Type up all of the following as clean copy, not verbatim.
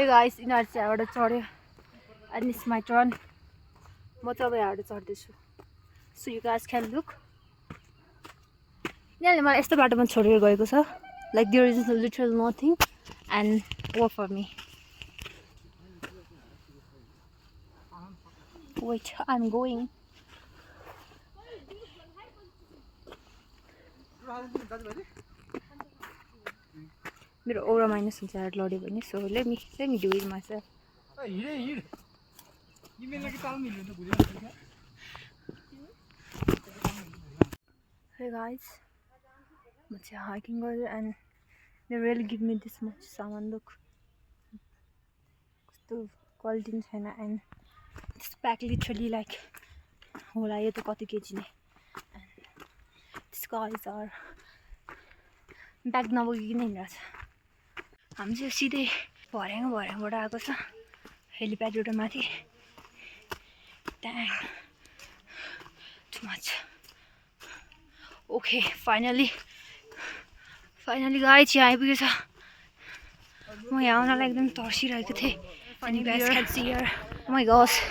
Hey guys, यिनीहरु चाहिँ यहाँबाट चढ्यो and it's my turn. म चाहिँ अब यहाँबाट चढ्दैछु. So you guys can look. यिनीहरुले मलाई यस्तो बाटोमा छोडेर गएको छ. Like there is literally nothing and work for me. Wait, I'm going. मेरो aura minus हुन्छ यार लड्यो भने so let me do it myself. Hey guys, I'm hiking and they really give me this much saman. Look, the quality and this pack literally like होला यो त कति KG नै. These guys are bag नबोकिकन हिँड्छ. हामी चाहिँ सिधै भर्याङबाट आएको छ हेलिप्याड एउटा माथि. Dang, too much. Okay, finally guys यहाँ आइपुगेछ. म यहाँ आउनलाई एकदम तर्सिरहेको थिएँ. And you guys can see here. Oh my gosh.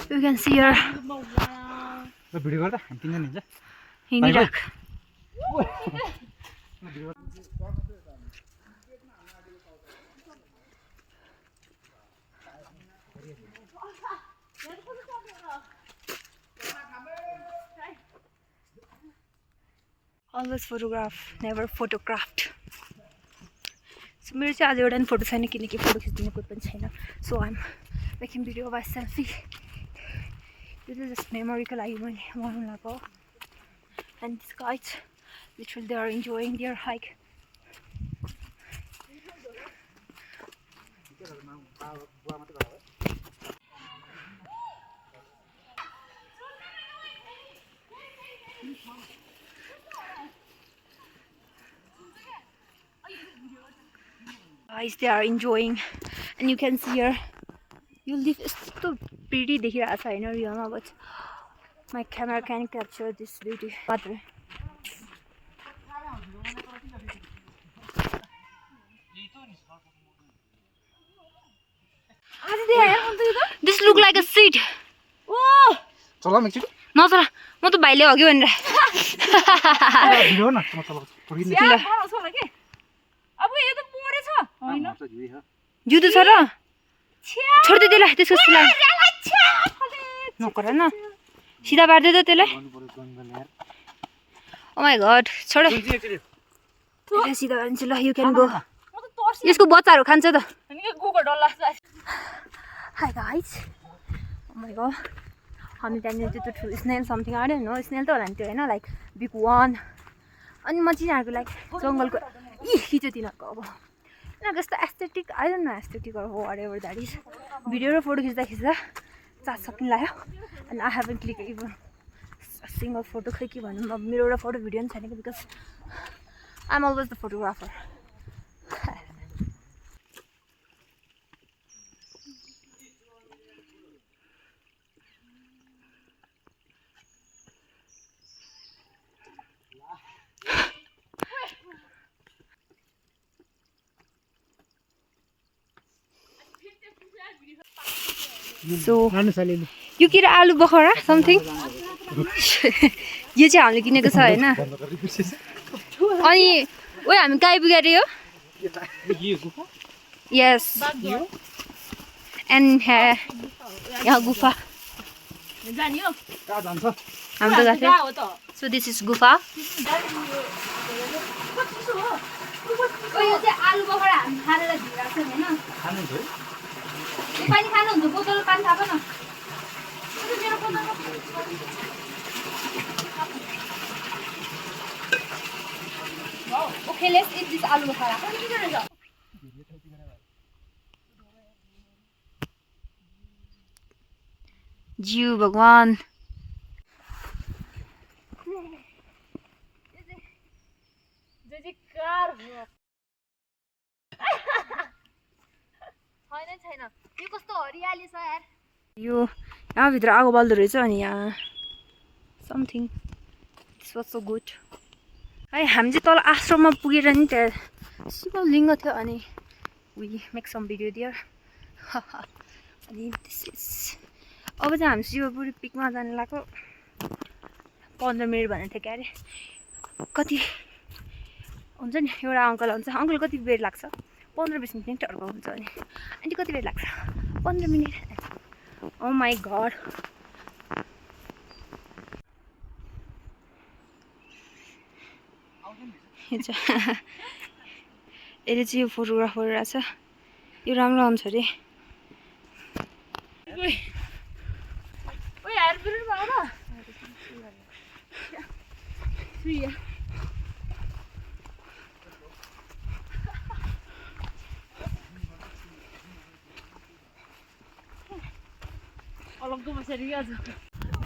You can see here. Video गर्दा हामी किन हिँड्छ? हिँडिराख. Always photograph, never photographed. So मेरो चाहिँ आज एउटा नि फोटो छैन किनकि फोटो खिच्दिने कोही पनि छैन. So I'm making video of a selfie. This is just memory को लागि मैले बनाउन लगाएको. And these guys literally they are enjoying their hike. Guys, they are enjoying, and you can see here. You'll leave so pretty देखिरहेको छ हैन रियलमा, but my camera can capture this beauty. Water. This look like a seat. Oh! चला म एकचोटी. नचला, म त भाइले हग्यो भनेर. भिडियो न म चलाउँछु. अब यो त मोरे छ हैन. जुदो छ र? छोड्दे त्यसलाई त्यसको सिलाइ. नकर न. सिधा पार्दै त त्यसलाई. Oh my god. छोड. त्यसलाई सिधा पार्छ ल, you can go. यसको बच्चाहरु खान्छ त. अनि के गोको डर लाग्छ. Hi guys. Oh my god. हामी त्यहाँनिर त्यो snail something I don't know. Snail त होला नि त्यो हैन, like big one. अनि म चाहिँ यहाँको लाइक जंगलको खिच्यो तिनीहरुको. अब यिनीहरुको यस्तो aesthetic I don't know aesthetic or whatever that is. Video र फोटो खिच्दा चार्ज सकिन लाग्यो. And I haven't clicked even a single photo. खै के भन्नु, अब मेरो एउटा फोटो भिडियो नि छैन कि because I'm always the photographer. So यो के आलु बखरा something. यो चाहिँ हामीले किनेको छ हैन. अनि ओइ हामी कहाँ आइपुगे रे यो? Yes. And यहाँ गुफा. जानी हो? कहाँ जान्छ? हामी त गएको. So this is गुफा. ओइ यो चाहिँ आलु बखरा हामी खानेर भिराको छ हैन. खानुहुन्छ है? पानी खानुहुन्छ बोतल पानी थाहा भएन. मेरो बोतल. Wow. Okay, let's eat this aloo bukhara. जीव भगवान. छैन यो कस्तो हरियाली छ यार. यो यहाँ भित्र आगो बल्दो रहेछ अनि यहाँ something. This was so good. है हामी चाहिँ तल आश्रममा पुगेर नि त्यहाँ शिवलिङ्ग थियो अनि वी मेक सम भिडियो दियर अनि अब चाहिँ हामी शिवपुरी पिकमा जानु लाग्यो 15 मिनट भनेको थियो क्यारे कति हुन्छ नि एउटा अङ्कल हुन्छ अङ्कल कति बेर लाग्छ 15-20 मिनट अर्को हुन्छ अनि आन्टी कति बेर लाग्छ 15 मिनट ओ माई गड यसले चाहिँ यो फोटोग्राफर रहेछ यो राम्रो आउँछ अरे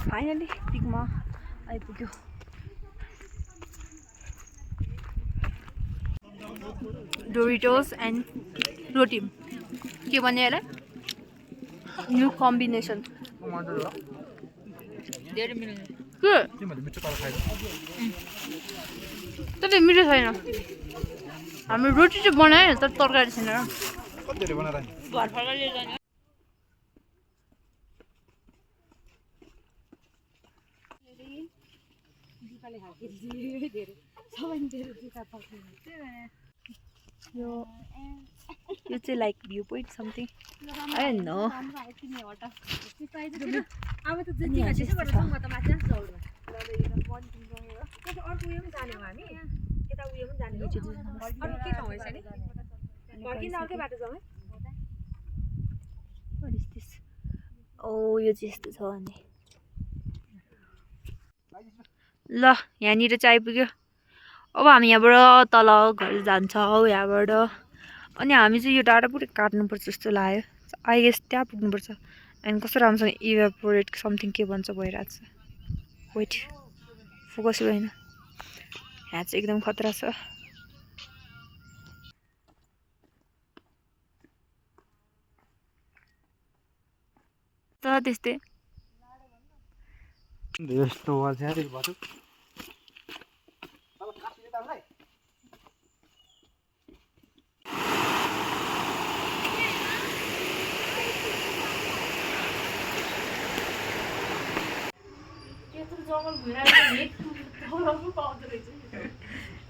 फाइनली पिकमा आइपुग्यो डोरिटोस एन्ड रोटी के भन्ने यसलाई न्यू कम्बिनेसन के तपाईँ मिठो छैन हाम्रो रोटी चाहिँ बनायो तर तरकारी छैन यो चाहिँ like view point something I don't know ओ यो चाहिँ यस्तो छ अनि ल यहाँनिर चाहिँ आइपुग्यो अब हामी यहाँबाट तल घर जान्छौँ यहाँबाट अनि हामी चाहिँ यो डाँडा पुरै काट्नुपर्छ जस्तो लाग्यो आई गेस त्यहाँ पुग्नुपर्छ एन्ड कस्तो राम्रोसँग इभेपोरेट समथिङ के भन्छ भइरहेको छ वेट फोकस भएन यहाँ चाहिँ एकदम खतरा छ त त्यस्तै यस्तो बाटो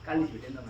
जङ्गल